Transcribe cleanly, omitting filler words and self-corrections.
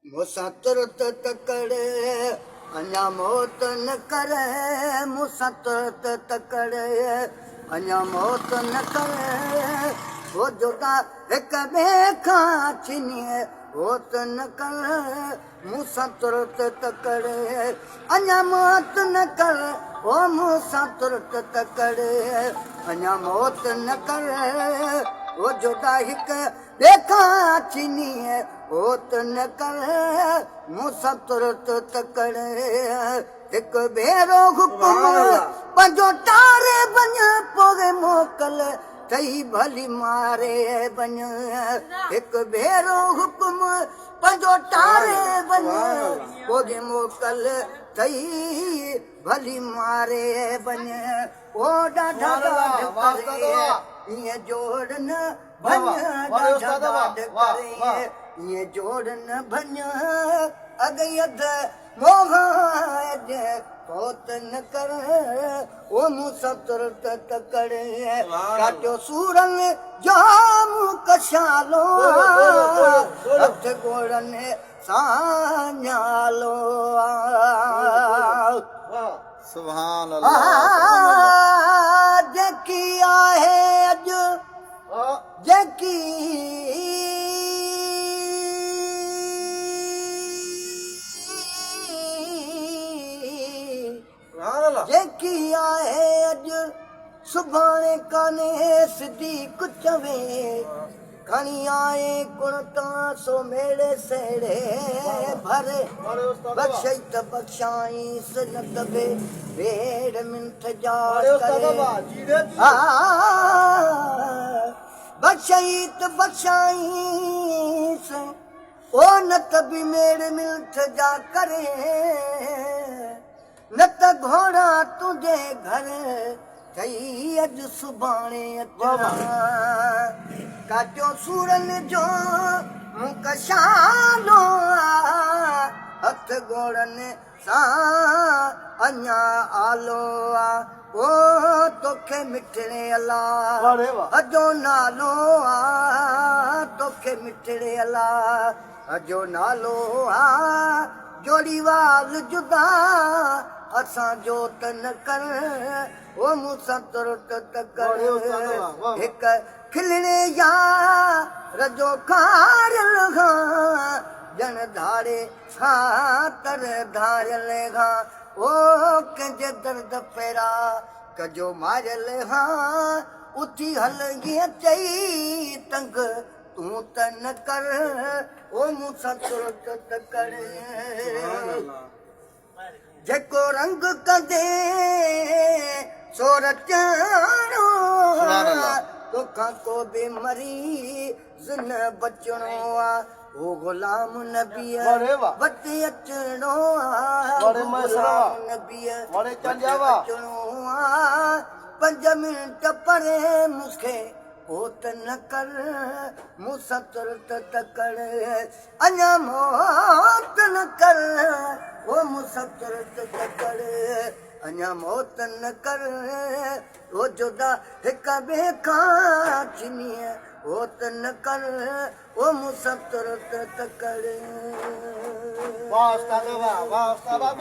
मूंसां तुरत तकड़े अञा मौत न करे, मूंसां तुरत तकड़े अञा मौत न करे, वो जुदा हिक ॿिए खां छिनीए होत न करे, मूंसां तुरत तकड़े अञा मौत न करे, ओ मूंसां तुरत तकड़े अञा मौत न करे, वो जुदा हिक ॿिए खां छिनीए होत न करे, मूंसां तुरत तकड़े हिकु भेरो हुकुम पंहिंजो टारे वञ पोइ मोकल थई भली मारे वञ, हिकु भेरो हुकुम पंहिंजो टारे वञ पोइ मोकल थई भली मारे वञ, ओ ॾाढा ईअं जोड़ न भञ, ॾाढा करे ईअं जोड़ न भञ, अॻ अध मोह होत न कर, ओ मूंसां तुरत तकड़े काटियो सूरन जाम कशालो, हथ गोड़नि सां न्यालो, सुभान अल्लाह। जेकी आहे अॼु जेकी जेकी आहे अॼु सुभाणे कान्हे सिधी कुचवे, खणी आए कुण तां सो मेड़े सेड़े भरे, बख्शई त बख्शाईंस न दबे भेड़ मिंथ जा करे, बख्शई त बख्शाईंस ओ न त बि मेड़ मिंथ जा करे, न त घोड़ा तुंहिंजे घर थई अॼु सुभाणे अचणा, काटियो सूरनि जो मुख शालो, हथ गोड़नि सां अञा आलो, ओ तोखे मिठड़े अला अजो नालो, तोखे मिठड़े अला अजो नालो, जोड़ी वाल जुदा असां जोत न कर, ओ मूंसां तुरत तकड़ हिक खिलणे यार जो खारियल खां ॼण धारे खां तर धारियल खां, ओ कंहिंजे दर्द पैरा कजो मारियल खां, उथी हल हीअं चई तंग तूं त न कर, ओ मूंसां तुरत तकड़ जेको रंग कंदे सो रचणो, तोखां को बि मरीज़ न बचणो आ, ओ गुलाम नबीअ वटि अचणो आ, गुलाम नबीअ वटि अचणो आ, 5 मिंट परे मूंखे होत न कर, मूंसां तुरत तकड़ अञा मौत न कर, ओ मूंसां तुरत तकड़ अञा मौत न कर, ओ जुदा हिक ॿिए खां छिनीए होत न कर, ओ मूंसां तुरत तकड़। वाह उस्ताद, वाह वाह उस्ताद।